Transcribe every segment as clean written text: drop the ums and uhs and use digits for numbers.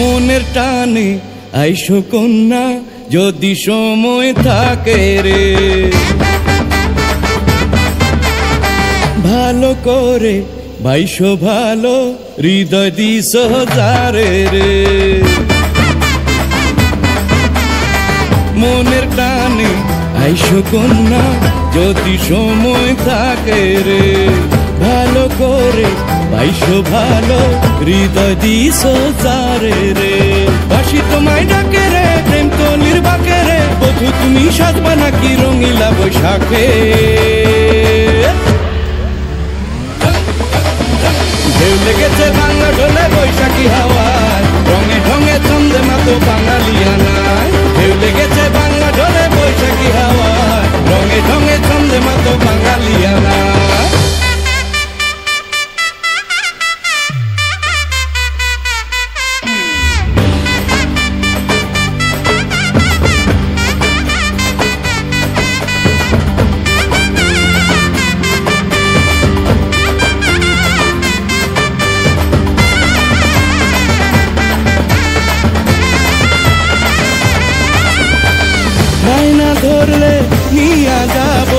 মনের টানে আইসো কন্যা যদি সময় থাকে রে, ভালো করে বাইশো ভালো হৃদয় দিস যারে রে। মনের টানে আইসো কন্যা যদি সময় থাকে রে, ভালো করে বাইশো ভালো হৃদয় দিস যারে রে। বাসি তোমায় ডাকে রে, প্রেম তলির বাকে রে, বধু তুমি সাজবা নাকি রঙিলা বৈশাখে। ঢেউ লেগেছে বাংলা ঢোলে বৈশাখী হাওয়ায়, রঙে ঢঙে ছন্দে মাতো বাঙালিয়ানায়। ঢেউ লেগেছে বাংলা ঢোলে বৈশাখী হাওয়ায়, রঙে ঢঙে ছন্দে মাতো বাঙালিয়ানায়। ধরলে নিয়া যাব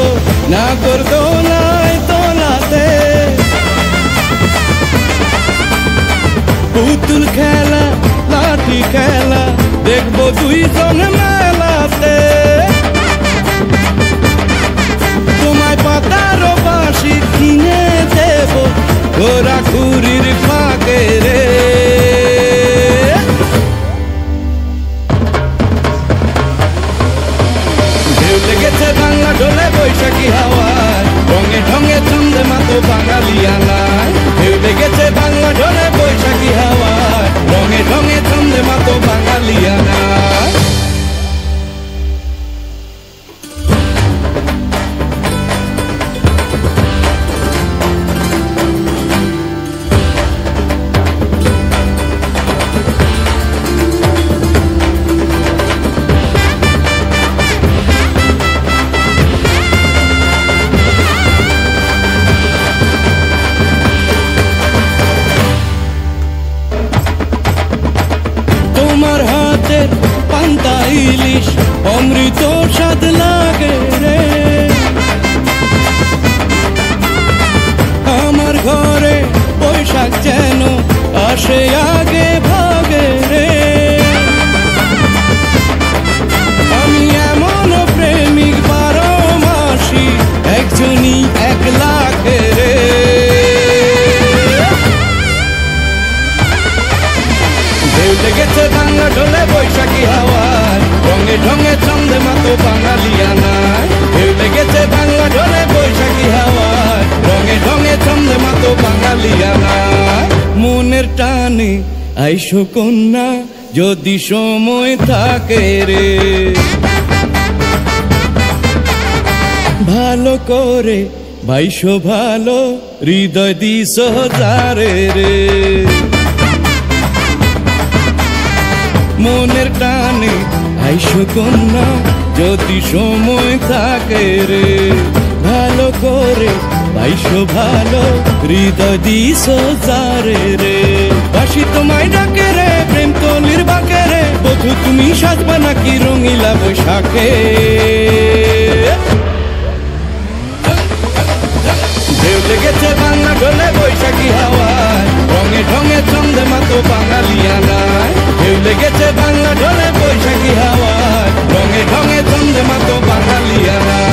নাগর দোলায় তোলাতে, পুতুল খেলা লাঠি খেলা দেখবো দুইজন মেলাতে। তোমায় পাতার বাঁশি কিনে দেব ঘোরা ঘুরির ফাঁকে রে। লেগেছে বাংলা ঢোলে বৈশাখী হাওয়ায়, রঙে ঢঙে ছন্দে মাতো বাঙালিয়ানায়। ঢেউ লেগেছে বাংলা ঢোলে বৈশাখী হাওয়ায়, রঙে ঢঙে ছন্দে মাতো বাঙালিয়ানায়। তোমার হাতের পান্তা ইলিশ অমৃত স্বাদ লাগে রে, আমার ঘরে বৈশাখ যেন আসে আগে ভাগে রে। আমি এমন প্রেমিক 12 মাসি একজনই 1 লাখ রে। ঢেউ লেগেছে বাংলা ঢোলে বৈশাখী হাওয়ায়, রঙে ঢঙে ছন্দে মাতো বাঙালিয়ানায়। ঢেউ লেগেছে বাংলা ঢোলে বৈশাখী হাওয়ায়, রঙে ঢঙে ছন্দে মাতো বাঙালিয়ানায়। মনের টানে আইসো কন্যা যদি সময় থাকে রে, ভালো করে বাইশো ভালো হৃদয় দিস যারে রে। মনের টানে আইসো কন্যা যদি সময় থাকে রে, ভালো করে বাইশো ভালো হৃদয় দিস যারে রে। বাসি তোমায় ডাকে রে, প্রেম তলির বাকে রে, বধু তুমি সাজবা নাকি রঙিলা বৈশাখে। ঢেউ লেগেছে বাংলা ঢোলে বৈশাখী হাওয়ায়, রঙে ঢঙে ছন্দে মাতো বাঙালিয়ানায়। ঢেউ লেগেছে বাংলা ঢোলে বৈশাখী হাওয়ায়, রঙে ঢঙে ছন্দে মাতো বাঙালিয়ানায়।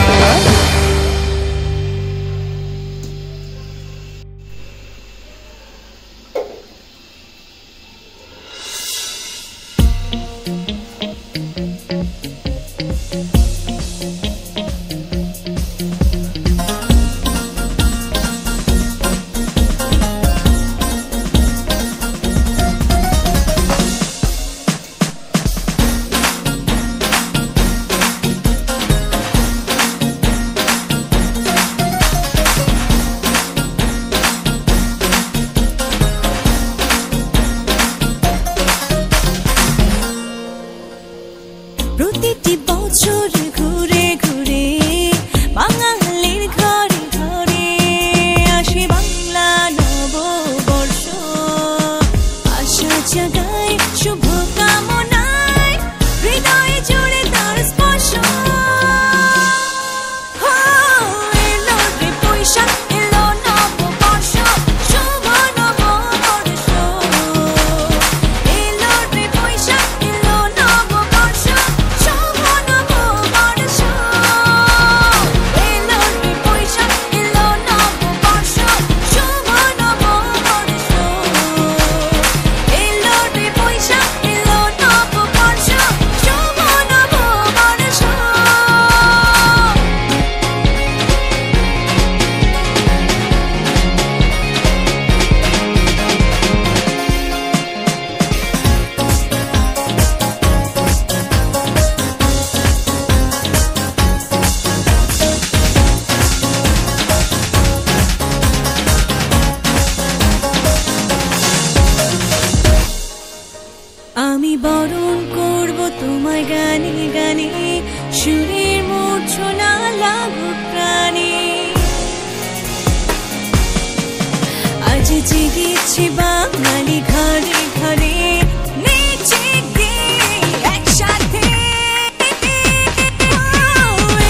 বেজেছে বাঙালি ঘরে ঘরে নেচে গে একসাথে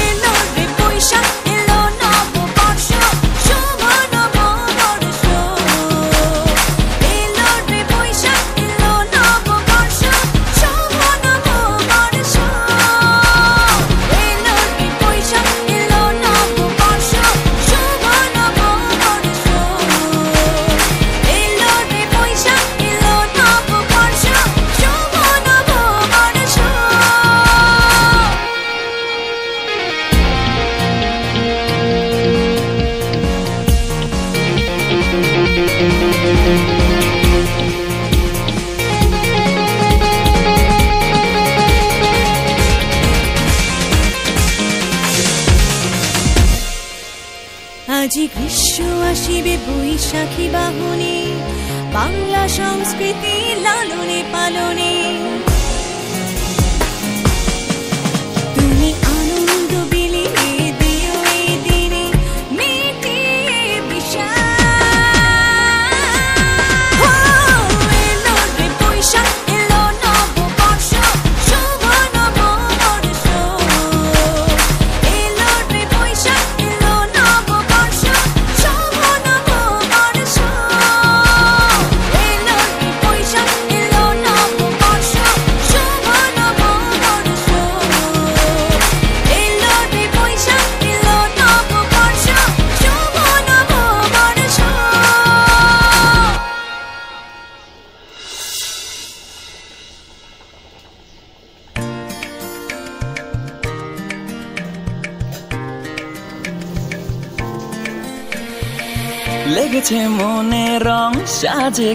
এলো রে বৈশাখ এলো নববর্ষ শুভ নববর্ষ এলো রে বৈশাখ এলো নববর্ষ শুভ নববর্ষ এলো রে বৈশাখ এলো নববর্ষ শুভ নববর্ষ এলো রে বৈশাখ এলো নববর্ষ শুভ নববর্ষ আজি গ্রীষ্ম আসিবে বৈশাখী বাহনে বাংলা সংস্কৃতি লালনে পালনে তুমি আনন্দ বিলিয়ে দিও এই দিনে মিটিয়ে বিষাদ এলো রে বৈশাখ এলো নববর্ষ শুভ নববর্ষ এলো রে বৈশাখ এলো নববর্ষ শুভ নববর্ষ এলো রে বৈশাখ এলো নববর্ষ শুভ নববর্ষ এলো রে বৈশাখ এলো নববর্ষ শুভ নববর্ষ লেগেছে মনে রং সাজে